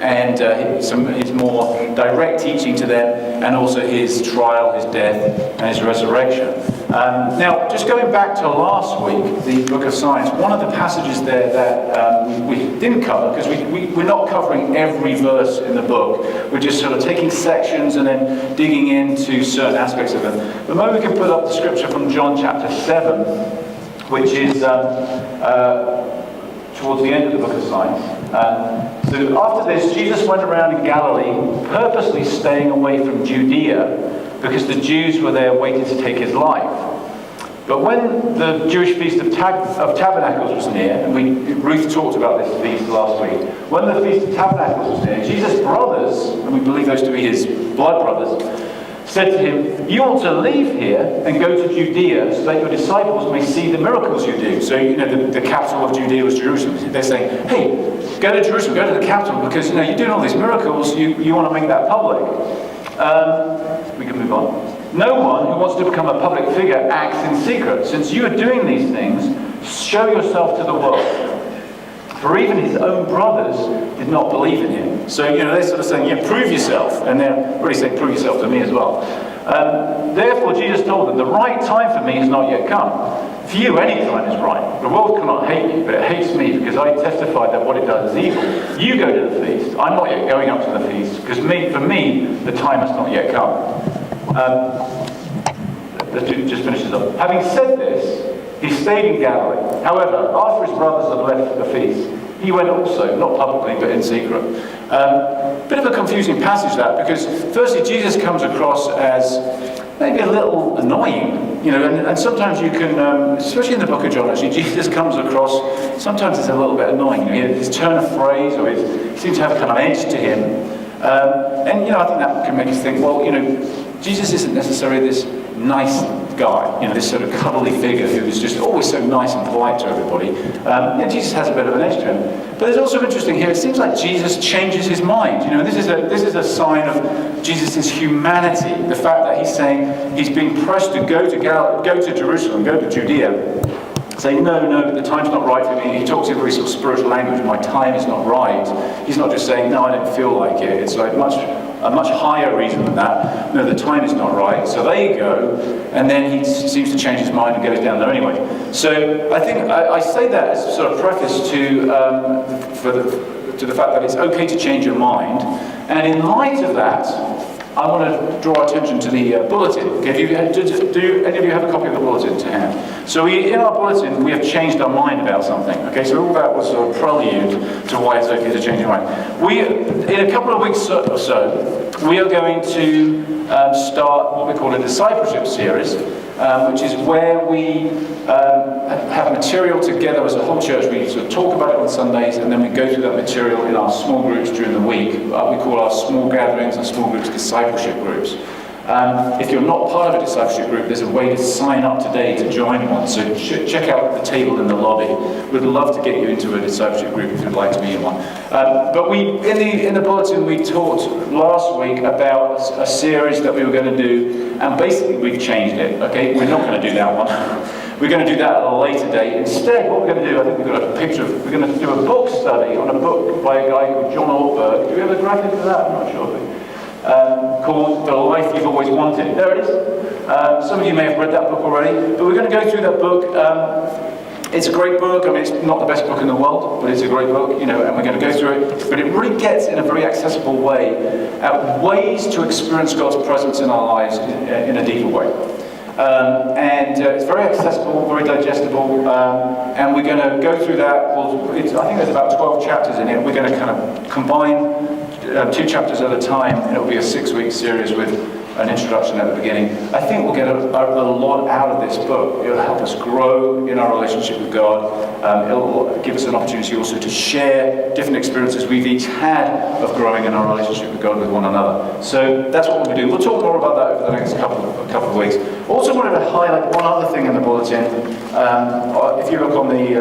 and his more direct teaching to them, and also his trial, his death, and his resurrection. Now, just going back to last week, the book of Signs, one of the passages there that we didn't cover, because we're not covering every verse in the book. We're just sort of taking sections and then digging into certain aspects of them. But maybe we can put up the scripture from John chapter 7, which is towards the end of the book of Signs. So after this, Jesus went around in Galilee, purposely staying away from Judea, because the Jews were there waiting to take his life. But when the Jewish Feast of Tabernacles was near, and Ruth talked about this feast last week, when the Feast of Tabernacles was near, Jesus' brothers, and we believe those to be his blood brothers, said to him, "You ought to leave here and go to Judea so that your disciples may see the miracles you do." So, the capital of Judea was Jerusalem. They're saying, "Hey, go to Jerusalem, go to the capital, because, you're doing all these miracles, you want to make that public." We can move on. "No one who wants to become a public figure acts in secret. Since you are doing these things, show yourself to the world." For even his own brothers did not believe in him. So, they're sort of saying, prove yourself. And they're really saying, prove yourself to me as well. Therefore, Jesus told them, "The right time for me has not yet come. For you, any time is right. The world cannot hate you, but it hates me because I testify that what it does is evil. You go to the feast. I'm not yet going up to the feast, because for me, the time has not yet come." Let's just finish this up. Having said this, he stayed in Galilee. However, after his brothers had left the feast, he went also, not publicly, but in secret. Bit of a confusing passage, that, because firstly, Jesus comes across as maybe a little annoying, and sometimes you can, especially in the book of John, actually, Jesus comes across, sometimes it's a little bit annoying. His turn of phrase, or he seems to have a kind of edge to him. And, I think that can make us think, well, Jesus isn't necessarily this nice guy, this sort of cuddly figure who is just always so nice and polite to everybody. Jesus has a bit of an edge to him. But there's also interesting here, it seems like Jesus changes his mind. This is a sign of Jesus' humanity. The fact that he's saying he's being pressed to go to Jerusalem, go to Judea, saying, no, the time's not right for me. He talks in very sort of spiritual language, my time is not right. He's not just saying, no, I don't feel like it. It's like a much higher reason than that. No, the time is not right. So they go, and then he seems to change his mind and goes down there anyway. So I think I say that as a sort of preface to the fact that it's okay to change your mind. And in light of that, I want to draw attention to the bulletin. Okay, do any of you have a copy of the bulletin to hand? So in our bulletin, we have changed our mind about something. Okay, so all that was sort of prelude to why it's okay to change your mind. In a couple of weeks or so, we are going to start what we call a discipleship series, which is where we have material together as a whole church. We sort of talk about it on Sundays, and then we go through that material in our small groups during the week. We call our small gatherings and small groups discipleship groups. If you're not part of a discipleship group, there's a way to sign up today to join one. So check out the table in the lobby. We'd love to get you into a discipleship group if you'd like to be in one. But in the bulletin, we talked last week about a series that we were going to do, and basically we've changed it. Okay, we're not going to do that one. We're going to do that at a later date. Instead, what we're going to do, I think we've got a picture of, we're going to do a book study on a book by a guy called John Ortberg. Do we have a graphic for that? I'm not sure. Called The Life You've Always Wanted. There it is. Some of you may have read that book already, but we're going to go through that book. It's a great book. I mean, it's not the best book in the world, but it's a great book, and we're going to go through it. But it really gets, in a very accessible way, at ways to experience God's presence in our lives in a deeper way. It's very accessible, very digestible, and we're going to go through that. I think there's about 12 chapters in it. We're going to kind of combine 2 chapters at a time, and it'll be a 6-week series with an introduction at the beginning. I think we'll get a lot out of this book. It'll help us grow in our relationship with God. It'll give us an opportunity also to share different experiences we've each had of growing in our relationship with God with one another. So that's what we'll do. We'll talk more about that over the next couple of weeks. Also wanted to highlight one other thing in the bulletin. If you look on the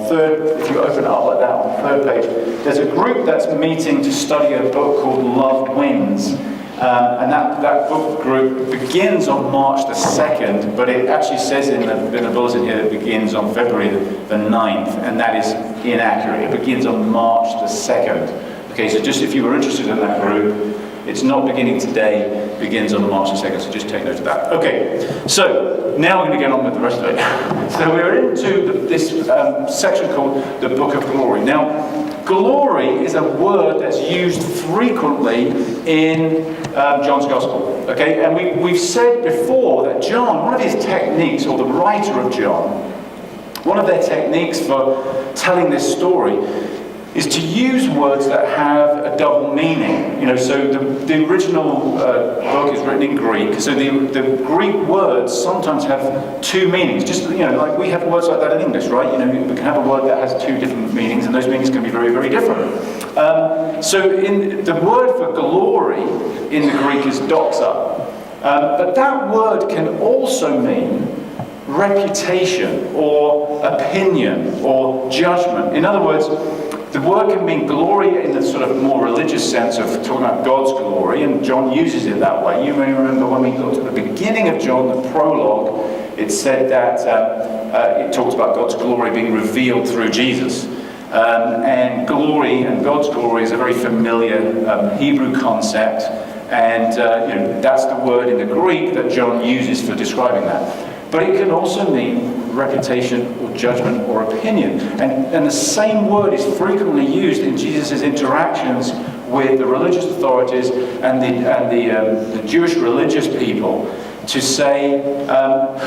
third, if you open it up like that on the third page, there's a group that's meeting to study a book called Love Wins. And that book group begins on March the 2nd, but it actually says in the bulletin here it begins on February the 9th, and that is inaccurate. It begins on March the 2nd. Okay, so just if you were interested in that group, it's not beginning today, it begins on March the 2nd, so just take note of that. Okay, so now we're going to get on with the rest of it. So we're into this section called the Book of Glory. Now, glory is a word that's used frequently in John's Gospel. Okay, and we've said before that John, one of his techniques, or the writer of John, one of their techniques for telling this story is to use words that have a double meaning. You know, so the original book is written in Greek, so the Greek words sometimes have two meanings. Just, you know, like we have words like that in English, right? You know, we can have a word that has two different meanings, and those meanings can be very, very different. So in the word for glory in the Greek is doxa. But that word can also mean reputation or opinion or judgment. In other words, the word can mean glory in the sort of more religious sense of talking about God's glory, and John uses it that way. You may remember when we looked at the beginning of John, the prologue, it said that it talks about God's glory being revealed through Jesus. And glory and God's glory is a very familiar Hebrew concept, and you know, that's the word in the Greek that John uses for describing that. But it can also mean reputation or judgment or opinion. And the same word is frequently used in Jesus' interactions with the religious authorities and the Jewish religious people to say,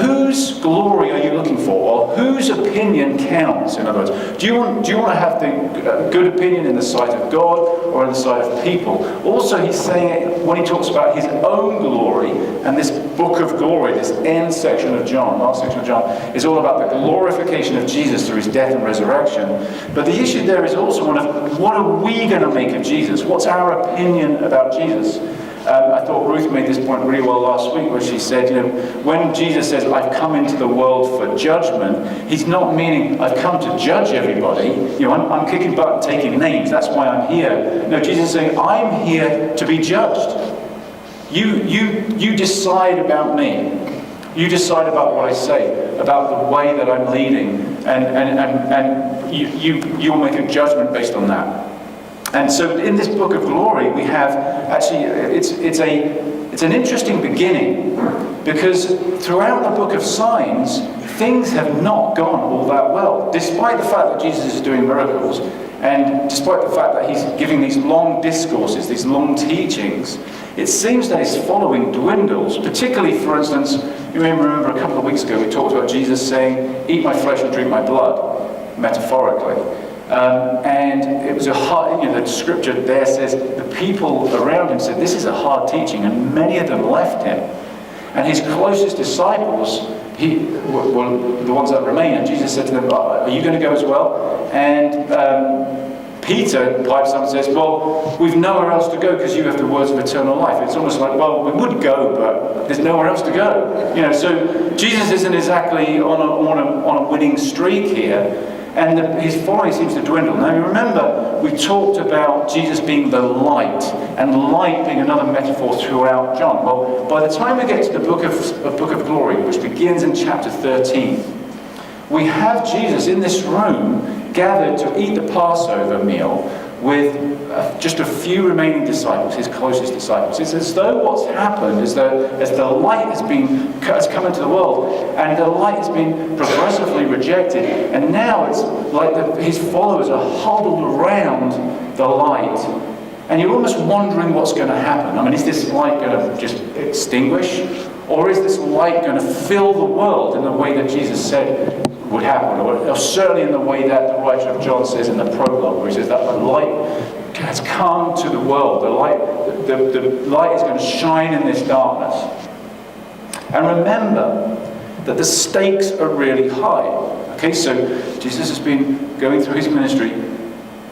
whose glory are you looking for? Or whose opinion counts, in other words? Do you want to have the good opinion in the sight of God or in the sight of people? Also, he's saying it when he talks about his own glory, and this book of glory, this end section of John, last section of John, is all about the glorification of Jesus through his death and resurrection. But the issue there is also one of, what are we going to make of Jesus? What's our opinion about Jesus? I thought Ruth made this point really well last week, where she said, you know, when Jesus says, I've come into the world for judgment, he's not meaning I've come to judge everybody. You know, I'm kicking butt and taking names. That's why I'm here. No, Jesus is saying, I'm here to be judged. You decide about me. You decide about what I say, about the way that I'm leading, and you'll make a judgment based on that. And so in this book of glory, we have actually, it's an interesting beginning, because throughout the book of signs, things have not gone all that well. Despite the fact that Jesus is doing miracles, and despite the fact that he's giving these long discourses, these long teachings, it seems that his following dwindles. Particularly, for instance, you may remember a couple of weeks ago we talked about Jesus saying, eat my flesh and drink my blood, metaphorically. And it was a hard, you know, the scripture there says the people around him said, this is a hard teaching, and many of them left him. And his closest disciples, were the ones that remain, and Jesus said to them, are you going to go as well? And Peter pipes up and says, well, we've nowhere else to go because you have the words of eternal life. It's almost like, well, we would go, but there's nowhere else to go. You know, so Jesus isn't exactly on a winning streak here. And his following seems to dwindle. Now, you remember, we talked about Jesus being the light, and light being another metaphor throughout John. Well, by the time we get to the book of Glory, which begins in chapter 13, we have Jesus in this room gathered to eat the Passover meal with just a few remaining disciples, his closest disciples. It's as though what's happened is that as the light has come into the world, and the light has been progressively rejected, and now it's like his followers are huddled around the light, and you're almost wondering what's going to happen. I mean, is this light going to just extinguish, or is this light going to fill the world in the way that Jesus said would happen, or certainly in the way that the writer of John says in the prologue, where he says that the light has come to the world. The light is going to shine in this darkness. And remember that the stakes are really high. Okay, so Jesus has been going through his ministry,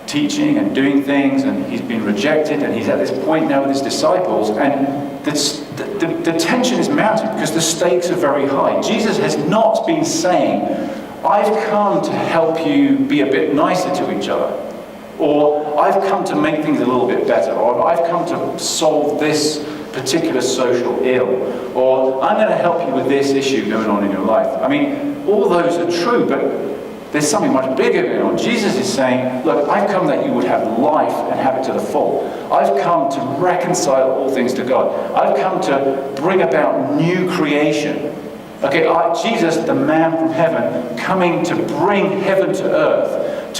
teaching and doing things, and he's been rejected, and he's at this point now with his disciples, and the tension is mounting because the stakes are very high. Jesus has not been saying, I've come to help you be a bit nicer to each other, or I've come to make things a little bit better, or I've come to solve this particular social ill, or I'm going to help you with this issue going on in your life. I mean, all those are true, but There's something much bigger going on. Jesus is saying, look, I've come that you would have life and have it to the full. I've come to reconcile all things to God. I've come to bring about new creation. Okay, Jesus, the man from heaven, coming to bring heaven to earth.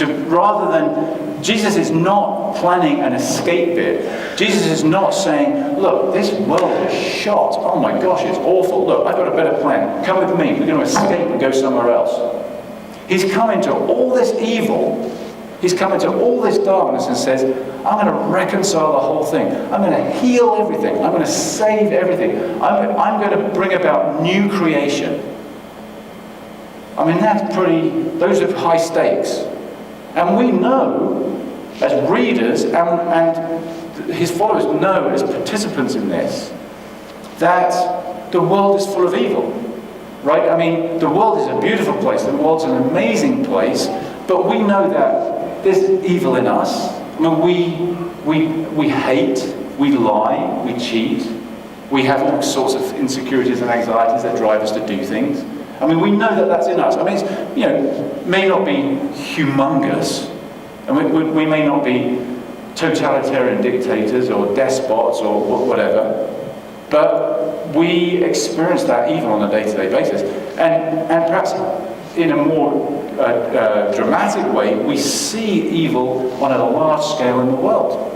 Jesus is not planning an escape bit. Jesus is not saying, look, this world is shot. Oh my gosh, it's awful. Look, I've got a better plan. Come with me. We're going to escape and go somewhere else. He's come into all this evil. He's come into all this darkness and says, I'm going to reconcile the whole thing. I'm going to heal everything. I'm going to save everything. I'm going to bring about new creation. I mean, those are high stakes. And we know, as readers, and his followers know as participants in this, that the world is full of evil. Right? I mean, the world is a beautiful place. The world's an amazing place. But we know that there's evil in us. I mean, we hate, we lie, we cheat. We have all sorts of insecurities and anxieties that drive us to do things. I mean, we know that that's in us. I mean, it's, may not be humongous. And we may not be totalitarian dictators or despots or whatever. But we experience that evil on a day-to-day basis. And perhaps in a more dramatic way, we see evil on a large scale in the world.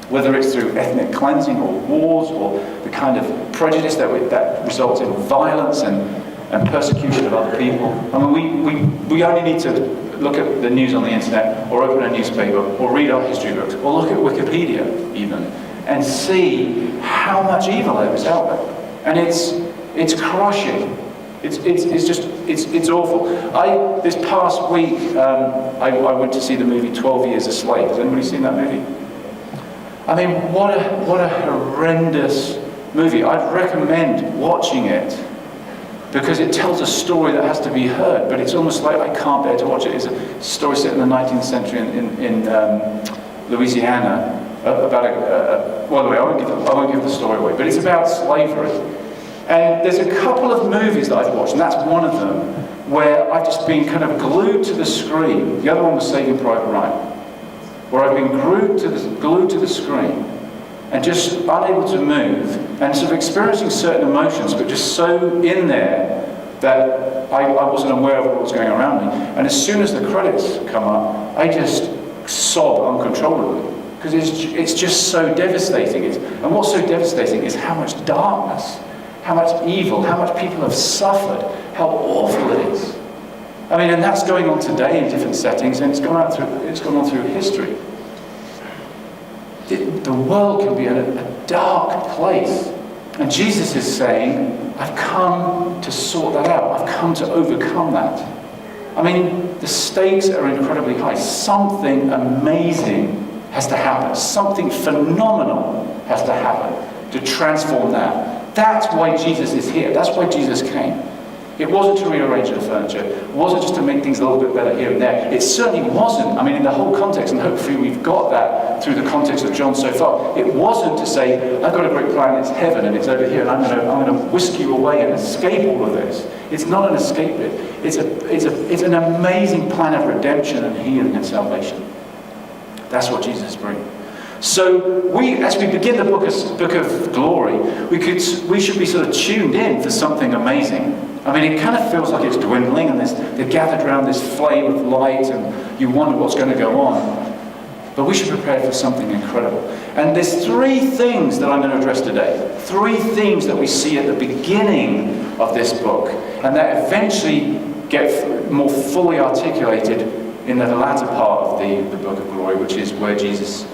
Whether it's through ethnic cleansing or wars or the kind of prejudice that results in violence and persecution of other people. I mean, we only need to look at the news on the internet or open a newspaper or read our history books or look at Wikipedia even and see how much evil there is out there. And it's crushing. It's awful. This past week, I went to see the movie 12 Years a Slave. Has anybody seen that movie? I mean, what a horrendous movie. I'd recommend watching it because it tells a story that has to be heard, but it's almost like I can't bear to watch it. It's a story set in the 19th century in Louisiana about I won't give the story away, but it's about slavery. And there's a couple of movies that I've watched, and that's one of them, where I've just been kind of glued to the screen. The other one was Saving Private Ryan, where I've been glued to the screen and just unable to move and sort of experiencing certain emotions, but just so in there that I wasn't aware of what was going around me. And as soon as the credits come up, I just sob uncontrollably because it's just so devastating. And what's so devastating is how much darkness, how much evil, how much people have suffered, how awful it is. I mean, and that's going on today in different settings, and it's gone on through history. The world can be a dark place. And Jesus is saying, I've come to sort that out. I've come to overcome that. I mean, the stakes are incredibly high. Something amazing has to happen. Something phenomenal has to happen to transform that. That's why Jesus is here. That's why Jesus came. It wasn't to rearrange the furniture. It wasn't just to make things a little bit better here and there. It certainly wasn't. I mean, in the whole context, and hopefully we've got that through the context of John so far, it wasn't to say, I've got a great plan, it's heaven, and it's over here, and I'm going to whisk you away and escape all of this. It's not an escape bit. It's an amazing plan of redemption and healing and salvation. That's what Jesus is bringing. So as we begin the book of glory, we should be sort of tuned in for something amazing. I mean, it kind of feels like it's dwindling, and they're gathered around this flame of light, and you wonder what's going to go on. But we should prepare for something incredible. And there's three things that I'm going to address today. Three themes that we see at the beginning of this book, and that eventually get more fully articulated in the latter part of the book of glory, which is where Jesus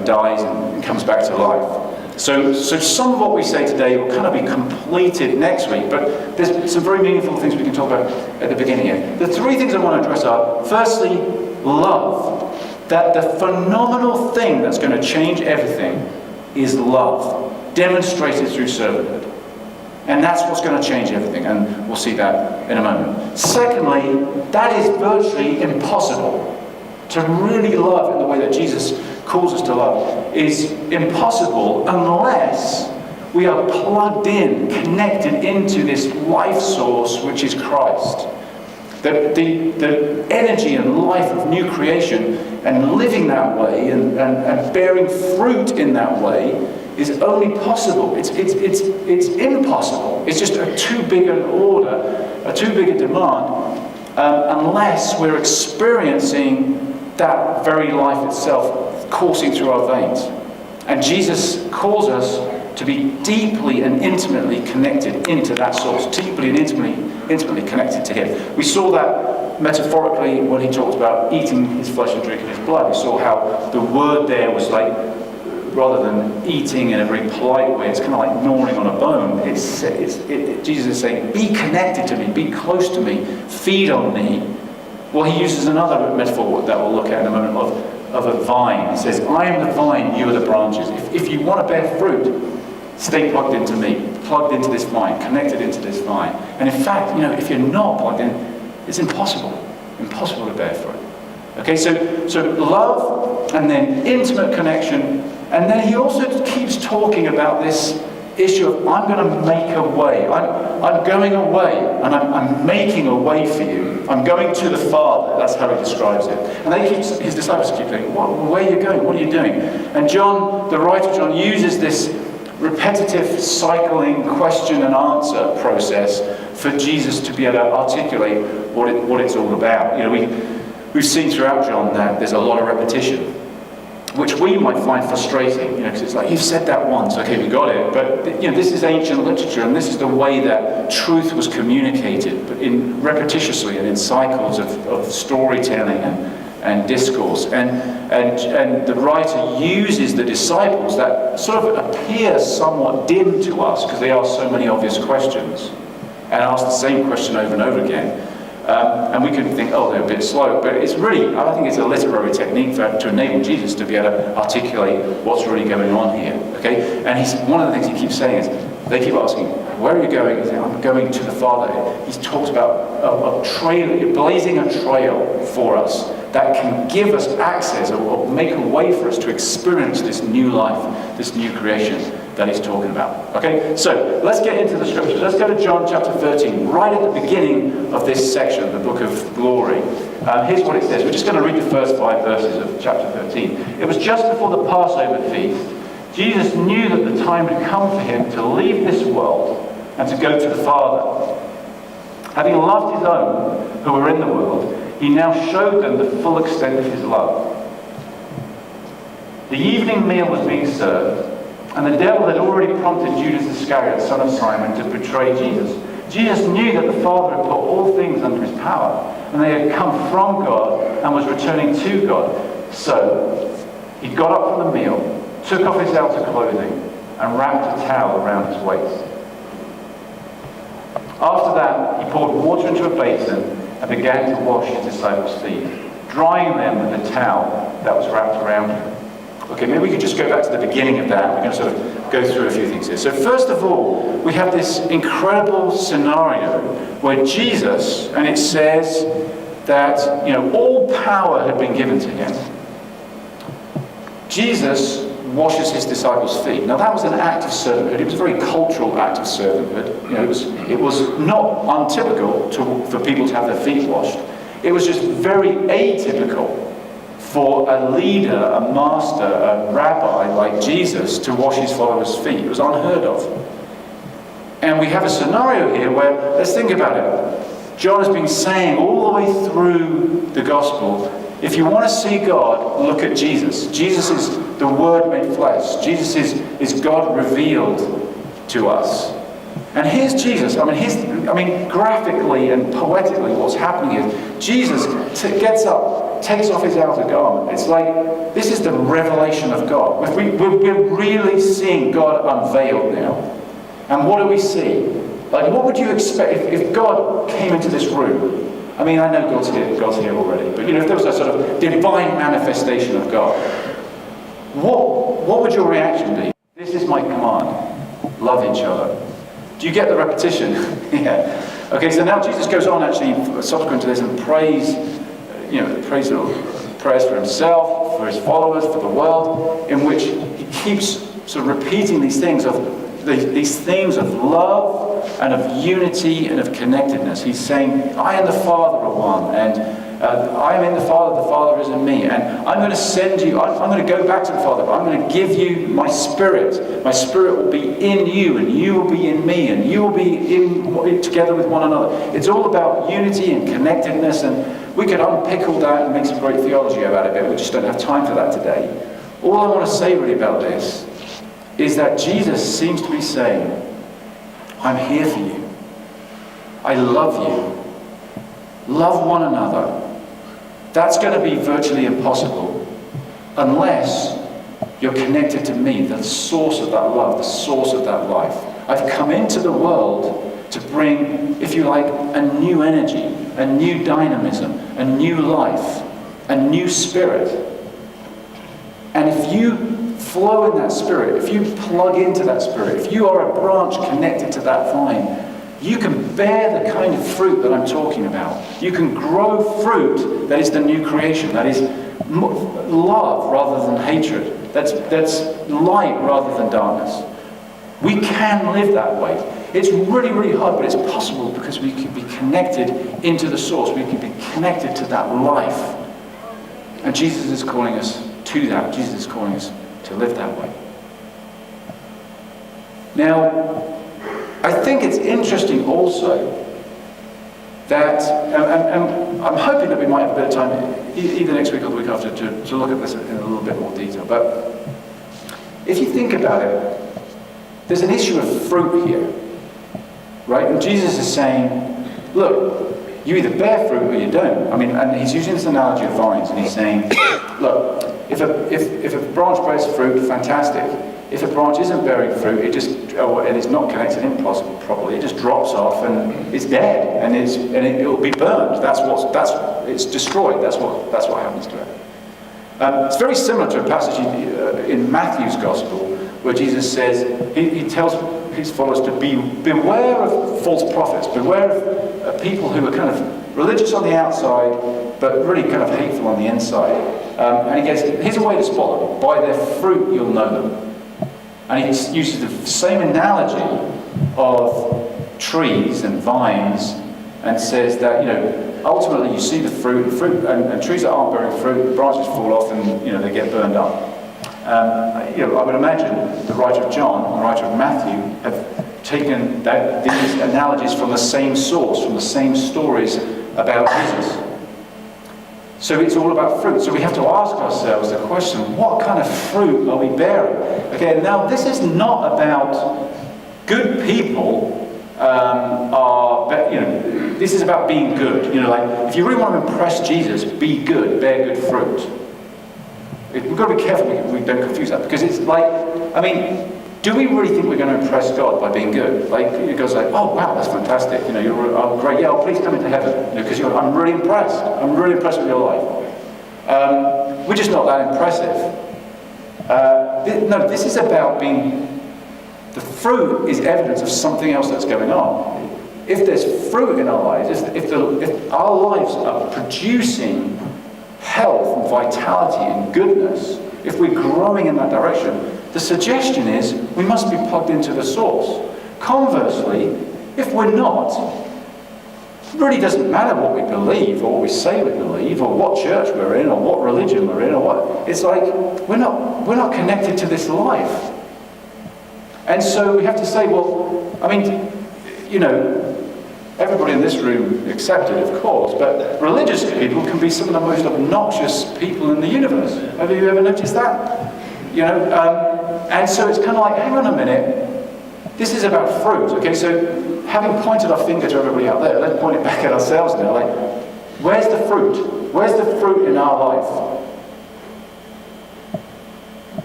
dies and comes back to life. So some of what we say today will kind of be completed next week, but there's some very meaningful things we can talk about at the beginning here. The three things I want to address are, firstly, love. That the phenomenal thing that's going to change everything is love, demonstrated through servanthood. And that's what's going to change everything, and we'll see that in a moment. Secondly, that is virtually impossible. To really love in the way that Jesus calls us to love is impossible unless we are plugged in, connected into this life source, which is Christ. The energy and life of new creation and living that way and bearing fruit in that way is only possible. It's impossible. It's just a too big an order, a too big a demand, unless we're experiencing that very life itself coursing through our veins. And Jesus calls us to be deeply and intimately connected into that source, deeply and intimately connected to Him. We saw that metaphorically when He talked about eating His flesh and drinking His blood. We saw how the word there was like, rather than eating in a very polite way, it's kind of like gnawing on a bone. Jesus is saying, be connected to me, be close to me, feed on me. Well, He uses another metaphor that we'll look at in a moment of a vine. He says, I am the vine, you are the branches. If you want to bear fruit, stay plugged into me, plugged into this vine, connected into this vine. And in fact, if you're not plugged in, it's impossible to bear fruit. Okay, so love and then intimate connection. And then He also keeps talking about this issue of, I'm going to make a way. I'm going away, and I'm making a way for you. I'm going to the Father. That's how He describes it. And His disciples keep going, where are you going? What are you doing? And John, the writer John, uses this repetitive cycling question and answer process for Jesus to be able to articulate what it's all about. We've seen throughout John that there's a lot of repetition, which we might find frustrating, because it's like, you've said that once, okay, we got it. But this is ancient literature, and this is the way that truth was communicated, but repetitiously and in cycles of storytelling and discourse. And the writer uses the disciples that sort of appear somewhat dim to us because they ask so many obvious questions and ask the same question over and over again. And we can think, they're a bit slow, but it's really, I think it's a literary technique to enable Jesus to be able to articulate what's really going on here. Okay, and one of the things he keeps saying is, they keep asking, where are you going? He's saying, I'm going to the Father. He talks about a trail, blazing a trail for us that can give us access or make a way for us to experience this new life, this new creation that he's talking about. Okay, so let's get into the scriptures. Let's go to John chapter 13, right at the beginning of this section, the book of glory. Here's what it says. We're just going to read the first 5 verses of chapter 13. It was just before the Passover feast. Jesus knew that the time had come for him to leave this world and to go to the Father. Having loved his own who were in the world, he now showed them the full extent of his love. The evening meal was being served, and the devil had already prompted Judas Iscariot, son of Simon, to betray Jesus. Jesus knew that the Father had put all things under his power, and they had come from God and was returning to God. So he got up from the meal, took off his outer clothing, and wrapped a towel around his waist. After that, he poured water into a basin and began to wash his disciples' feet, drying them with the towel that was wrapped around him. Okay, maybe we could just go back to the beginning of that. We're going to sort of go through a few things here. So first of all, we have this incredible scenario where Jesus, and it says that, all power had been given to him. Jesus washes his disciples' feet. Now that was an act of servanthood. It was a very cultural act of servanthood. It was not untypical for people to have their feet washed. It was just very atypical for a leader, a master, a rabbi like Jesus to wash his followers' feet. It was unheard of. And we have a scenario here where, let's think about it. John has been saying all the way through the gospel, if you want to see God, look at Jesus. Jesus is the Word made flesh. Jesus is God revealed to us. And here's Jesus. Graphically and poetically, what's happening is Jesus gets up, takes off his outer garment. It's like, this is the revelation of God. We're really seeing God unveiled now. And what do we see? Like, what would you expect if God came into this room? I know God's here already, but if there was a sort of divine manifestation of God, what would your reaction be? This is my command. Love each other. Do you get the repetition? Yeah. Okay, so now Jesus goes on actually subsequent to this and prays prayers for himself, for his followers, for the world, in which he keeps sort of repeating these things of these themes of love, and of unity and of connectedness. He's saying, I and the Father are one, and I am in the Father is in me, and I'm going to send you, I'm going to go back to the Father, but I'm going to give you my Spirit. My Spirit will be in you, and you will be in me, and you will be together with one another. It's all about unity and connectedness, and we could unpick all that and make some great theology about it, but we just don't have time for that today. All I want to say really about this is that Jesus seems to be saying, I'm here for you. I love you. Love one another. That's going to be virtually impossible unless you're connected to me, the source of that love, the source of that life. I've come into the world to bring, if you like, a new energy, a new dynamism, a new life, a new spirit. And if you flow in that spirit, if you plug into that spirit, if you are a branch connected to that vine, you can bear the kind of fruit that I'm talking about. You can grow fruit that is the new creation, that is love rather than hatred, that's light rather than darkness. We can live that way. It's really, really hard, but it's possible because we can be connected into the source. We can be connected to that life. And Jesus is calling us to that. Jesus is calling us to live that way. Now, I think it's interesting also that, and I'm hoping that we might have a bit of time, either next week or the week after, to look at this in a little bit more detail. But if you think about it, there's an issue of fruit here, right? And Jesus is saying, look, you either bear fruit or you don't. I mean, and he's using this analogy of vines, and he's saying, look, if a branch bears fruit, fantastic. If a branch isn't bearing fruit, it is not connected in properly. It just drops off and it's dead, and it'll be burned. It's destroyed. That's what happens to it. It's very similar to a passage in Matthew's Gospel where Jesus says he tells his followers to beware of false prophets, beware of people who are kind of religious on the outside, but really kind of hateful on the inside. And he goes, here's a way to spot them: by their fruit you'll know them. And he uses the same analogy of trees and vines, and says that, ultimately you see the fruit and trees that aren't bearing fruit, the branches fall off and, they get burned up. I would imagine the writer of John and the writer of Matthew have taken these analogies from the same source, from the same stories about Jesus. So it's all about fruit. So we have to ask ourselves the question, what kind of fruit are we bearing? Okay, now this is not about good people this is about being good. Like, if you really want to impress Jesus, be good, bear good fruit. We've got to be careful we don't confuse that, because it's like, do we really think we're going to impress God by being good? Like, God's like, oh wow, that's fantastic. You're great. Yeah, please come into heaven. Because I'm really impressed. I'm really impressed with your life. We're just not that impressive. No, this is about being. The fruit is evidence of something else that's going on. If there's fruit in our lives, if our lives are producing health and vitality and goodness, if we're growing in that direction, the suggestion is we must be plugged into the source. Conversely, if we're not, it really doesn't matter what we believe or what we say we believe or what church we're in or what religion we're in or what. It's like we're not connected to this life. And so we have to say, everybody in this room accepted, of course, but religious people can be some of the most obnoxious people in the universe. Have you ever noticed that? And so it's kind of like, hang on a minute, this is about fruit. Okay, so having pointed our finger to everybody out there, let's point it back at ourselves now. Like, where's the fruit? Where's the fruit in our life?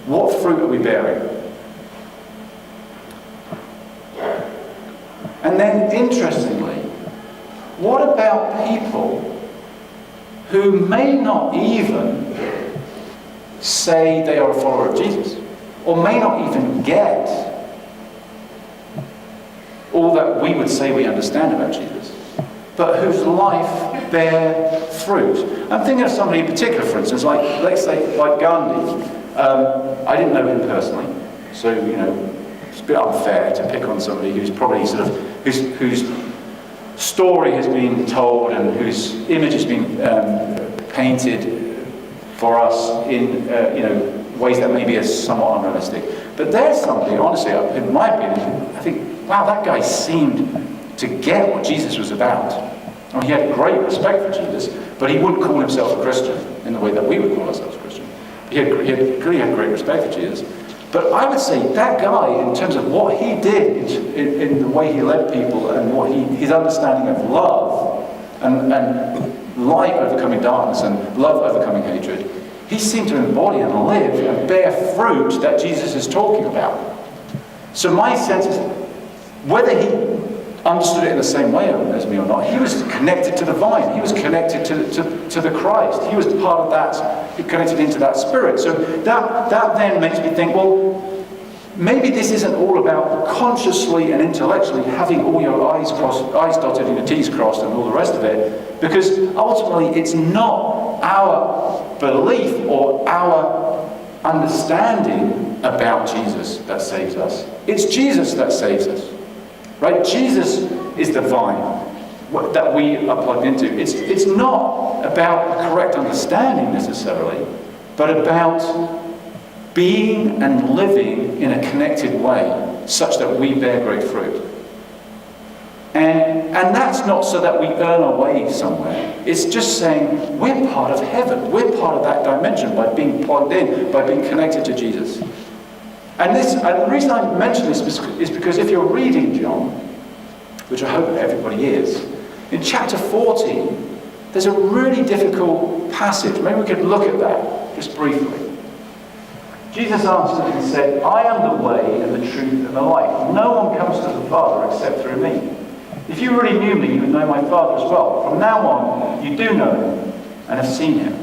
What fruit are we bearing? And then, interestingly, what about people who may not even say they are a follower of Jesus, or may not even get all that we would say we understand about Jesus, but whose life bear fruit? I'm thinking of somebody in particular, for instance, let's say like Gandhi. I didn't know him personally, so it's a bit unfair to pick on somebody who's probably sort of, whose story has been told and whose image has been painted for us in ways that maybe are somewhat unrealistic. But there's somebody, honestly, in my opinion, I think, wow, that guy seemed to get what Jesus was about. I mean, he had great respect for Jesus, but he wouldn't call himself a Christian in the way that we would call ourselves Christian. He clearly had great respect for Jesus. But I would say that guy, in terms of what he did in the way he led people and what his understanding of love and light overcoming darkness and love overcoming hatred, he seemed to embody and live and bear fruit that Jesus is talking about. So my sense is, whether he understood it in the same way as me or not, he was connected to the vine. He was connected to the Christ. He was part of that. He connected into that spirit. So that then makes me think, well, maybe this isn't all about consciously and intellectually having all your I's dotted and your T's crossed and all the rest of it, because ultimately it's not our belief or our understanding about Jesus that saves us. It's Jesus that saves us. Right? Jesus is the vine that we are plugged into. It's not about a correct understanding necessarily, but about being and living in a connected way such that we bear great fruit. And that's not so that we earn our way somewhere. It's just saying we're part of heaven. We're part of that dimension by being plugged in, by being connected to Jesus. And the reason I mention this is because if you're reading John, which I hope everybody is, in chapter 14, there's a really difficult passage. Maybe we could look at that just briefly. Jesus answered and said, "I am the way and the truth and the life. No one comes to the Father except through me. If you really knew me, you would know my Father as well. From now on, you do know him and have seen him."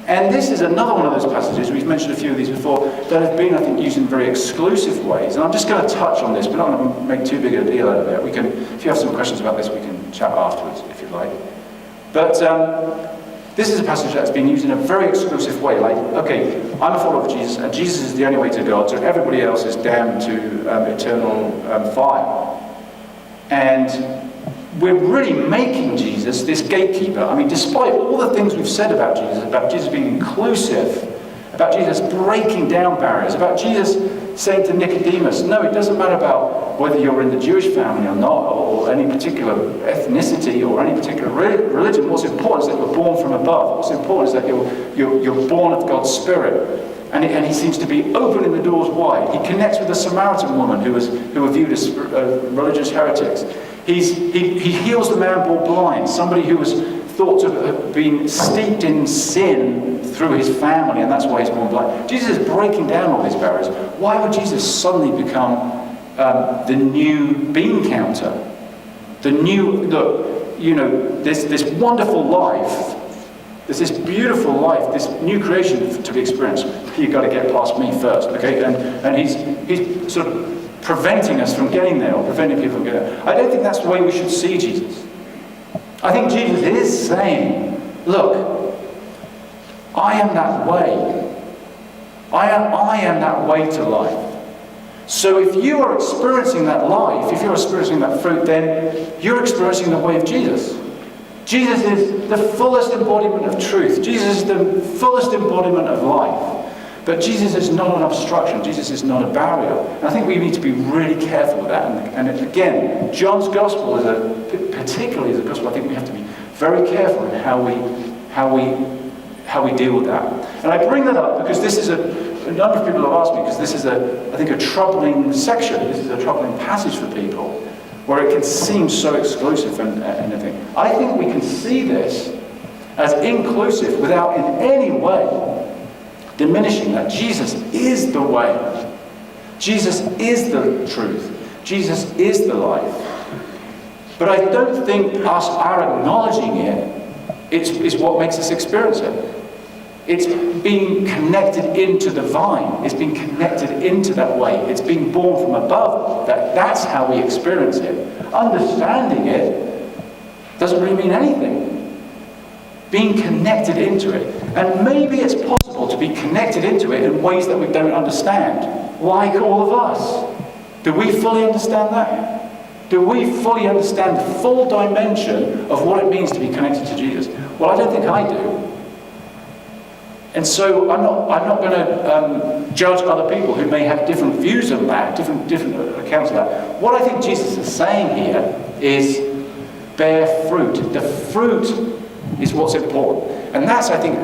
And this is another one of those passages, we've mentioned a few of these before, that have been, I think, used in very exclusive ways. And I'm just going to touch on this. We're not going to make too big a deal out of it. We can, if you have some questions about this, we can chat afterwards, if you'd like. But this is a passage that's been used in a very exclusive way. Like, okay, I'm a follower of Jesus, and Jesus is the only way to God, so everybody else is damned to eternal fire. And we're really making Jesus this gatekeeper. I mean, despite all the things we've said about Jesus being inclusive, about Jesus breaking down barriers, about Jesus saying to Nicodemus, no, it doesn't matter about whether you're in the Jewish family or not, or any particular ethnicity or any particular religion. What's important is that you're born from above. What's important is that you're born of God's Spirit. And he seems to be opening the doors wide. He connects with the Samaritan woman who were viewed as religious heretics. He heals the man born blind, somebody who was thought to have been steeped in sin through his family, and that's why he's born blind. Jesus is breaking down all these barriers. Why would Jesus suddenly become the new bean counter? This wonderful life, there's this beautiful life, this new creation to be experienced. You've got to get past me first, okay? And he's sort of preventing us from getting there, or preventing people from getting there. I don't think that's the way we should see Jesus. I think Jesus is saying, look, I am that way. I am that way to life. So if you are experiencing that life, if you're experiencing that fruit, then you're experiencing the way of Jesus. Jesus is the fullest embodiment of truth. Jesus is the fullest embodiment of life. But Jesus is not an obstruction. Jesus is not a barrier. And I think we need to be really careful with that. And again, John's gospel particularly as a gospel, I think we have to be very careful in how we deal with that. And I bring that up because this is a number of people have asked me, because this is I think a troubling section. This is a troubling passage for people, where it can seem so exclusive and everything. I think we can see this as inclusive without in any way diminishing that Jesus is the way. Jesus is the truth. Jesus is the life. But I don't think our acknowledging it is what makes us experience it. It's being connected into the vine. It's being connected into that way. It's being born from above. That's how we experience it. Understanding it doesn't really mean anything. Being connected into it. And maybe it's possible to be connected into it in ways that we don't understand. Like all of us. Do we fully understand that? Do we fully understand the full dimension of what it means to be connected to Jesus? Well, I don't think I do. And so I'm not going to judge other people who may have different views of that, different accounts of that. What I think Jesus is saying here is bear fruit. The fruit is what's important. And that's, I think,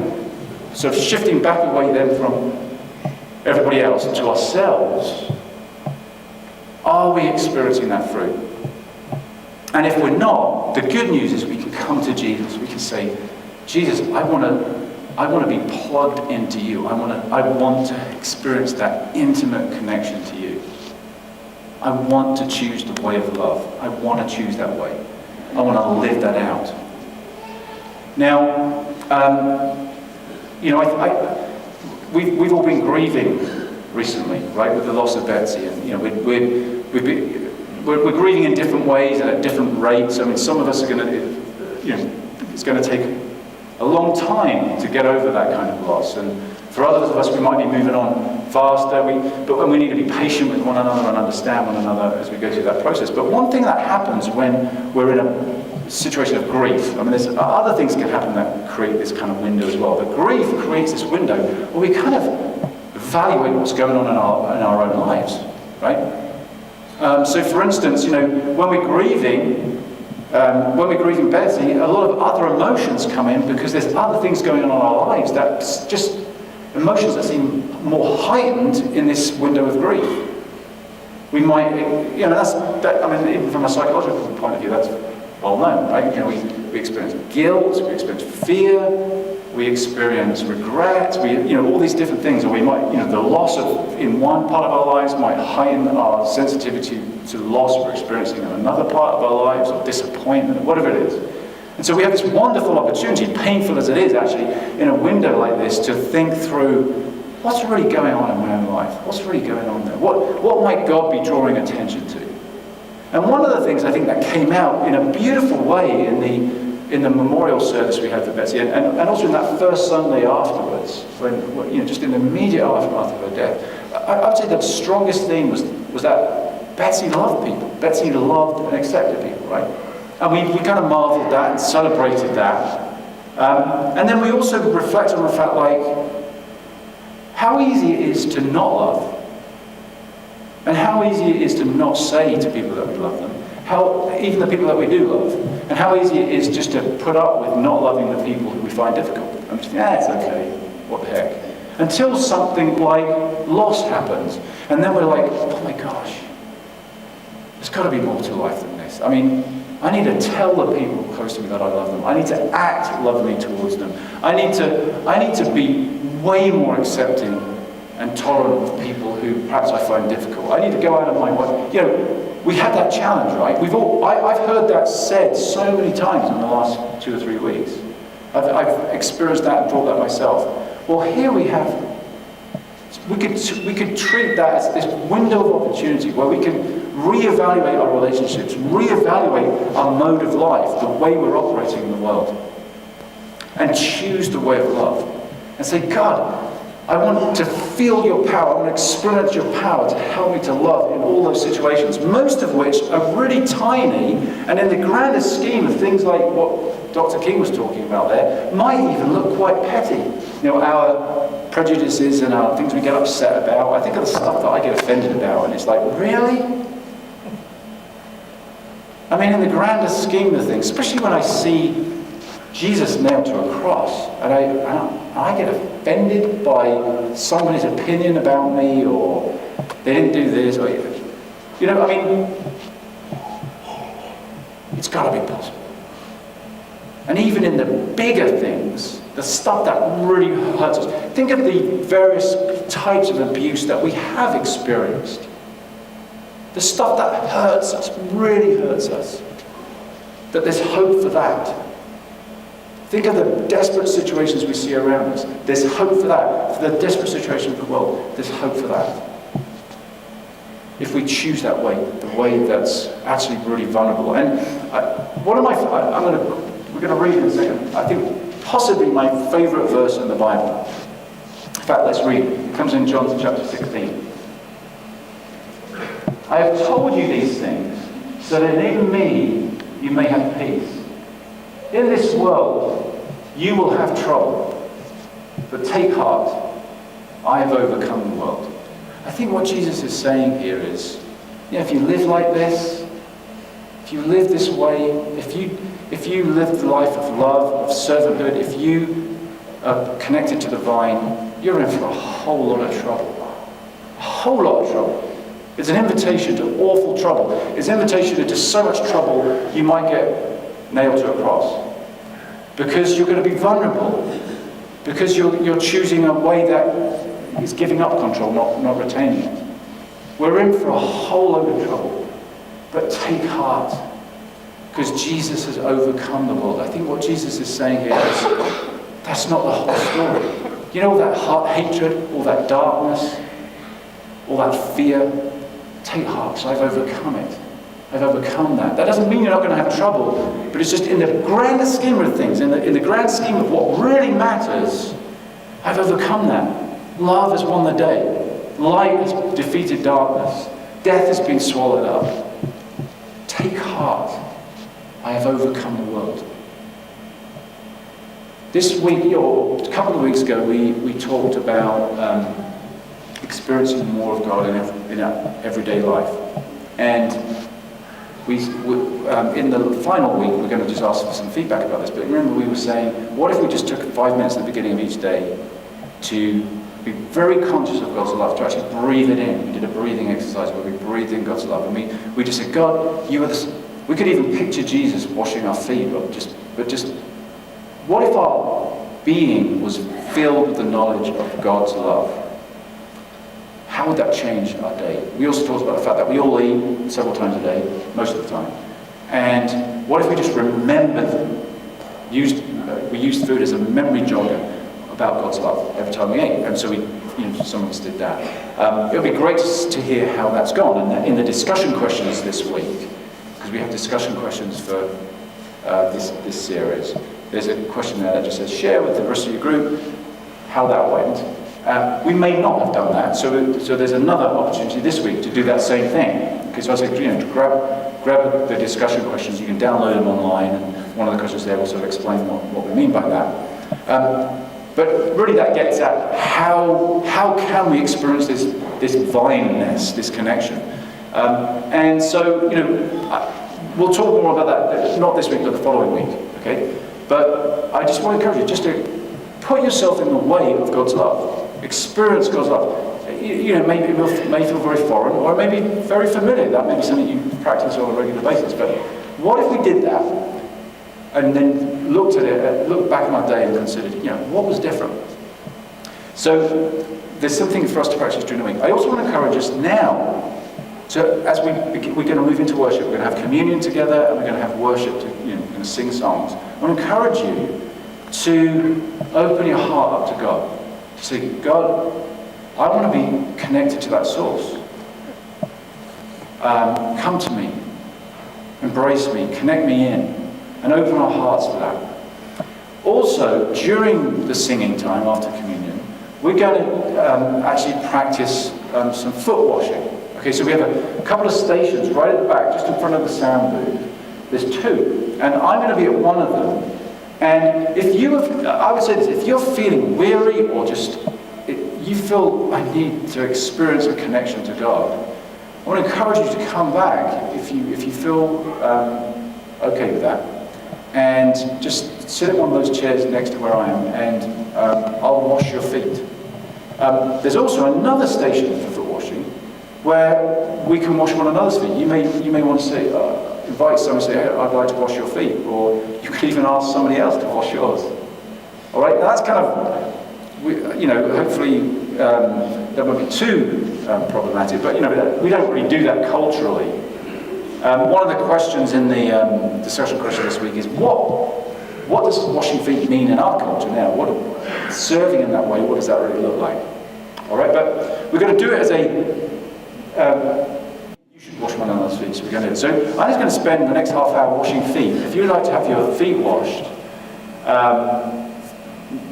sort of shifting back away then from everybody else to ourselves. Are we experiencing that fruit? And if we're not, the good news is we can come to Jesus. We can say, Jesus, I want to be plugged into you. I want to experience that intimate connection to you. I want to choose the way of love. I want to choose that way. I want to live that out. Now, we've all been grieving recently, right, with the loss of Betsy, and we're grieving in different ways and at different rates. I mean, some of us are going to, it's going to take a long time to get over that kind of loss, and for others of us, we might be moving on faster. But we need to be patient with one another and understand one another as we go through that process. But one thing that happens when we're in a situation of grief, I mean, there's other things can happen that create this kind of window as well. But grief creates this window where we kind of evaluate what's going on in our own lives, right? So, for instance, when we're grieving Betsy, a lot of other emotions come in because there's other things going on in our lives that's just emotions that seem more heightened in this window of grief. We might, even from a psychological point of view, that's well known, right? We experience guilt, we experience fear, we experience regret, all these different things, or we might, the loss in one part of our lives might heighten our sensitivity to loss we're experiencing in another part of our lives, or disappointment, or whatever it is. And so we have this wonderful opportunity, painful as it is actually, in a window like this, to think through what's really going on in my own life? What's really going on there? What might God be drawing attention to? And one of the things I think that came out in a beautiful way in the memorial service we had for Betsy, and also in that first Sunday afterwards, when just in the immediate aftermath of her death, I would say the strongest thing was that Betsy loved people. Betsy loved and accepted people, right? And we kind of marveled that and celebrated that. And then we also reflect on the fact, how easy it is to not love. And how easy it is to not say to people that we love them. Even the people that we do love. And how easy it is just to put up with not loving the people who we find difficult. And just think, it's okay, what the heck. Until something like loss happens. And then we're like, oh my gosh, there's got to be more to life than this. I mean, I need to tell the people close to me that I love them. I need to act lovingly towards them. I need to be way more accepting and tolerant of people who perhaps I find difficult. I need to go out of my way. We had that challenge, right? I've heard that said so many times in the last 2 or 3 weeks. I've experienced that and thought that myself. Well, here we could treat that as this window of opportunity where we can reevaluate our relationships, reevaluate our mode of life, the way we're operating in the world, and choose the way of love. And say, God, I want to feel your power, I want to experience your power to help me to love in all those situations, most of which are really tiny, and in the grander scheme of things like what Dr. King was talking about there, might even look quite petty. Our prejudices and our things we get upset about, I think of the stuff that I get offended about, and it's like, really? I mean, in the grander scheme of things, especially when I see Jesus nailed to a cross, and I get offended by somebody's opinion about me, or they didn't do this, or it's got to be possible. And even in the bigger things, the stuff that really hurts us. Think of the various types of abuse that we have experienced. The stuff that hurts us, really hurts us. That there's hope for that. Think of the desperate situations we see around us. There's hope for that. For the desperate situation of the world, there's hope for that. If we choose that way, the way that's actually really vulnerable. And we're going to read in a second, I think possibly my favourite verse in the Bible. In fact, let's read. It comes in John chapter 16. I I have told you these things, so that in me you may have peace. In this world you will have trouble, but take heart, I have overcome the world. I think what Jesus is saying here is, if you live like this, if you live this way, if you live the life of love, of servanthood, if you are connected to the vine, you're in for a whole lot of trouble. A whole lot of trouble. It's an invitation to awful trouble. It's an invitation into so much trouble you might get nailed to a cross. Because you're going to be vulnerable. Because you're choosing a way that is giving up control, not retaining it. We're in for a whole load of trouble. But take heart. Because Jesus has overcome the world. I think what Jesus is saying here is, that's not the whole story. You know, all that hatred, all that darkness, all that fear, take heart, because I've overcome it. I've overcome that. That doesn't mean you're not going to have trouble, but it's just in the grand scheme of things, in the grand scheme of what really matters, I've overcome that. Love has won the day. Light has defeated darkness. Death has been swallowed up. Take heart. I have overcome the world. This week, or a couple of weeks ago, we talked about experiencing more of God in our everyday life. And we in the final week, we're going to just ask for some feedback about this. But remember, we were saying, what if we just took 5 minutes at the beginning of each day to be very conscious of God's love, to actually breathe it in. We did a breathing exercise where we breathed in God's love. And we just said, God, you are the... We could even picture Jesus washing our feet, but just what if our being was filled with the knowledge of God's love? How would that change our day? We also talked about the fact that we all eat several times a day, most of the time. And what if we just remembered, we used food as a memory jogger about God's love every time we ate? And so some of us did that. It would be great to hear how that's gone. And in the discussion questions this week, because we have discussion questions for this series, there's a question there that just says, share with the rest of your group how that went. We may not have done that, so there's another opportunity this week to do that same thing. Because I said, to grab the discussion questions, you can download them online, and one of the questions there will sort of explain what we mean by that. But really that gets at how can we experience this vineness, this connection. And so, we'll talk more about that, not this week, but the following week, okay? But I just want to encourage you just to put yourself in the way of God's love. Experience God's love. Maybe it may feel very foreign, or it may be very familiar. That may be something you practice on a regular basis. But what if we did that, and then looked back on our day and considered, what was different? So there's something for us to practice during the week. I also want to encourage us now. So as we're going to move into worship, we're going to have communion together, and we're going to have worship, we're going to sing songs. I want to encourage you to open your heart up to God. To say, God, I want to be connected to that source. Come to me, embrace me, connect me in, and open our hearts for that. Also, during the singing time after communion, we're going to actually practice some foot washing. Okay, so we have a couple of stations right at the back, just in front of the sound booth. There's two, and I'm going to be at one of them. And I would say this, if you're feeling weary or just, you feel I need to experience a connection to God, I want to encourage you to come back if you feel okay with that. And just sit in one of those chairs next to where I am, and I'll wash your feet. There's also another station for foot washing where we can wash one another's feet. You may want to say, invite someone and say, hey, I'd like to wash your feet, or you could even ask somebody else to wash yours. All right, now that's kind of, hopefully that won't be too problematic, but we don't really do that culturally. One of the questions in the discussion question this week is what does washing feet mean in our culture now? Serving in that way, what does that really look like? All right, but we're going to do it as you should wash one another's feet, so we're going to do it. So I'm just going to spend the next half hour washing feet. If you'd like to have your feet washed,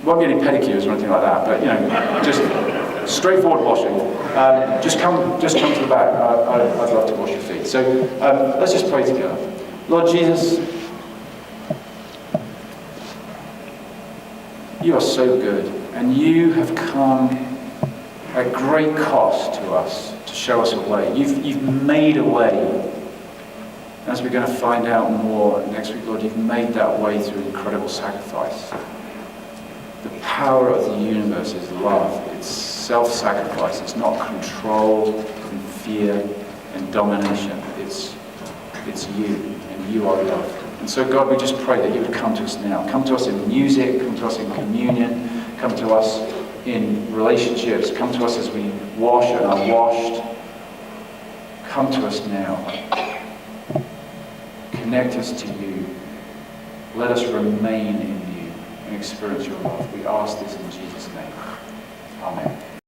won't be any pedicures or anything like that, but just straightforward washing. Just come to the back. I'd love to wash your feet. So let's just pray together. Lord Jesus, you are so good, and you have come at great cost to us to show us a way. You've made a way. As we're going to find out more next week, Lord, you've made that way through incredible sacrifice. The power of the universe is love. It's self-sacrifice. It's not control and fear and domination. It's you, and you are love. And so, God, we just pray that you would come to us now. Come to us in music, come to us in communion, come to us in relationships, come to us as we wash and are washed. Come to us now. Connect us to you. Let us remain in you and experience your love. We ask this in Jesus' name. Amen.